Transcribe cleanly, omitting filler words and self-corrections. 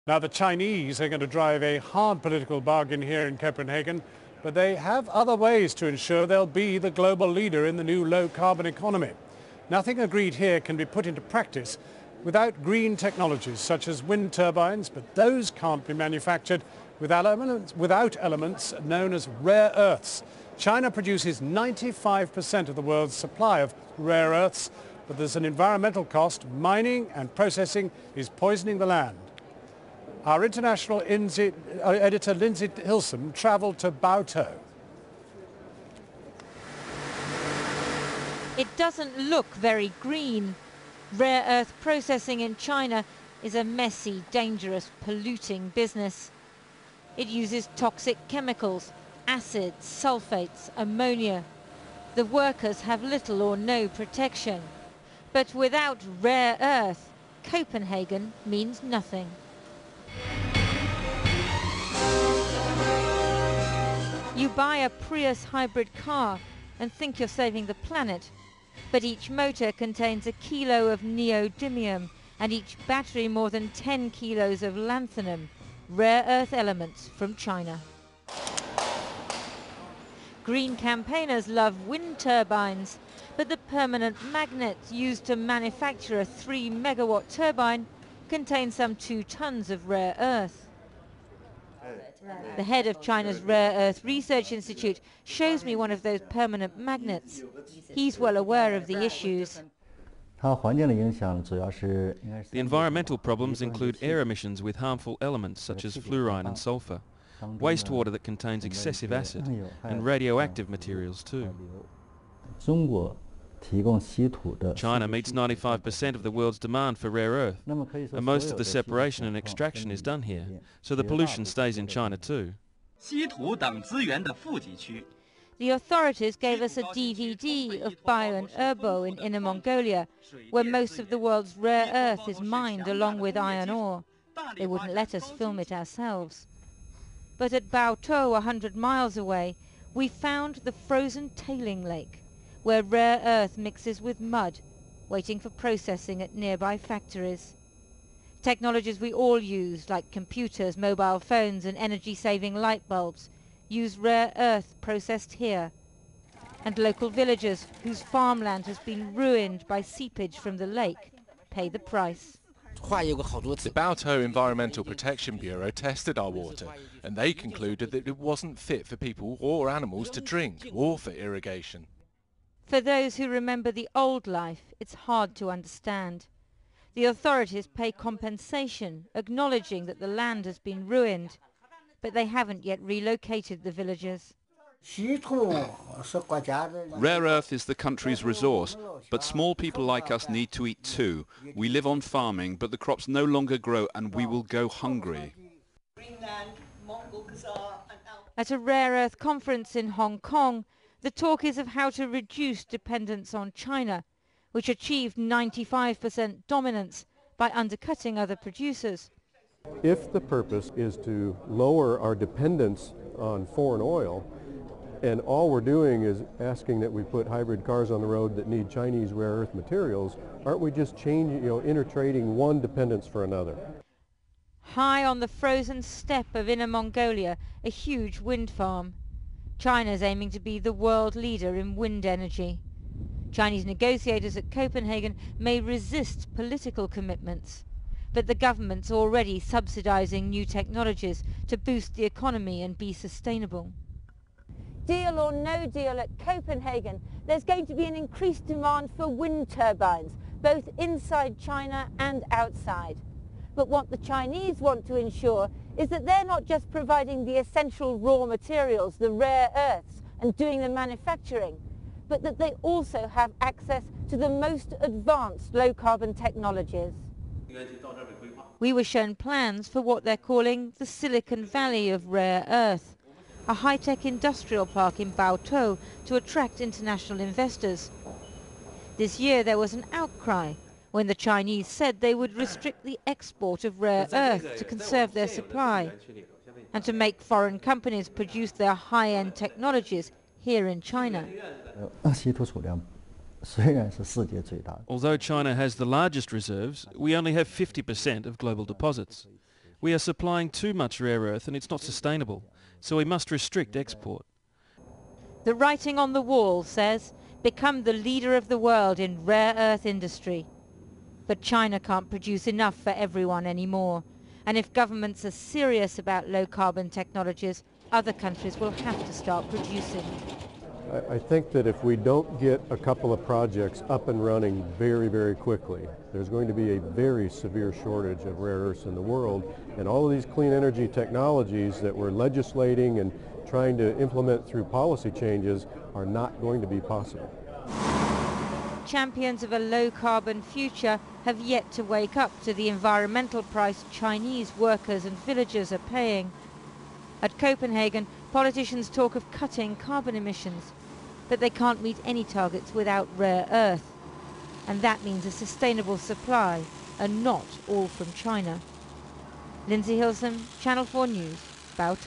Now, the Chinese are going to drive a hard political bargain here in Copenhagen, but they have other ways to ensure they'll be the global leader in the new low-carbon economy. Nothing agreed here can be put into practice without green technologies such as wind turbines, but those can't be manufactured without elements known as rare earths. China produces 95% of the world's supply of rare earths, but there's an environmental cost. Mining and processing is poisoning the land. Our international editor Lindsay Hilson travelled to Baotou. It doesn't look very green. Rare earth processing in China is a messy, dangerous, polluting business. It uses toxic chemicals, acids, sulfates, ammonia. The workers have little or no protection. But without rare earth, Copenhagen means nothing. You buy a Prius hybrid car and think you're saving the planet, but each motor contains a kilo of neodymium and each battery more than 10 kilos of lanthanum, rare earth elements from China. Green campaigners love wind turbines, but the permanent magnets used to manufacture a 3-megawatt turbine contain some 2 tons of rare earth. The head of China's Rare Earth Research Institute shows me one of those permanent magnets. He's well aware of the issues. The environmental problems include air emissions with harmful elements such as fluorine and sulfur, wastewater that contains excessive acid, and radioactive materials too. China meets 95% of the world's demand for rare earth, and most of the separation and extraction is done here, so the pollution stays in China too. The authorities gave us a DVD of Bio and Urbo in Inner Mongolia, where most of the world's rare earth is mined along with iron ore. They wouldn't let us film it ourselves. But at Baotou, 100 miles away, we found the frozen tailing lake, where rare earth mixes with mud, waiting for processing at nearby factories. Technologies we all use, like computers, mobile phones and energy-saving light bulbs, use rare earth processed here. And local villagers whose farmland has been ruined by seepage from the lake pay the price. The Baotou Environmental Protection Bureau tested our water, and they concluded that it wasn't fit for people or animals to drink or for irrigation. For those who remember the old life, it's hard to understand. The authorities pay compensation, acknowledging that the land has been ruined, but they haven't yet relocated the villagers. Rare earth is the country's resource, but small people like us need to eat too. We live on farming, but the crops no longer grow and we will go hungry. At a rare earth conference in Hong Kong, the talk is of how to reduce dependence on China, which achieved 95% dominance by undercutting other producers. If the purpose is to lower our dependence on foreign oil, and all we're doing is asking that we put hybrid cars on the road that need Chinese rare earth materials, aren't we just changing, intertrading one dependence for another? High on the frozen steppe of Inner Mongolia, a huge wind farm. China's aiming to be the world leader in wind energy. Chinese negotiators at Copenhagen may resist political commitments, but the government's already subsidizing new technologies to boost the economy and be sustainable. Deal or no deal at Copenhagen, there's going to be an increased demand for wind turbines, both inside China and outside. But what the Chinese want to ensure is that they're not just providing the essential raw materials, the rare earths, and doing the manufacturing, but that they also have access to the most advanced low-carbon technologies. We were shown plans for what they're calling the Silicon Valley of rare earth, a high-tech industrial park in Baotou to attract international investors. This year there was an outcry when the Chinese said they would restrict the export of rare earth to conserve their supply and to make foreign companies produce their high-end technologies here in China. Although China has the largest reserves, we only have 50% of global deposits. We are supplying too much rare earth and it's not sustainable, so we must restrict export. The writing on the wall says, become the leader of the world in rare earth industry. But China can't produce enough for everyone anymore. And if governments are serious about low-carbon technologies, other countries will have to start producing. I think that if we don't get a couple of projects up and running very, very quickly, there's going to be a very severe shortage of rare earths in the world, and all of these clean energy technologies that we're legislating and trying to implement through policy changes are not going to be possible. Champions of a low-carbon future have yet to wake up to the environmental price Chinese workers and villagers are paying. At Copenhagen, politicians talk of cutting carbon emissions, but they can't meet any targets without rare earth. And that means a sustainable supply, and not all from China. Lindsay Hilson, Channel 4 News, Bao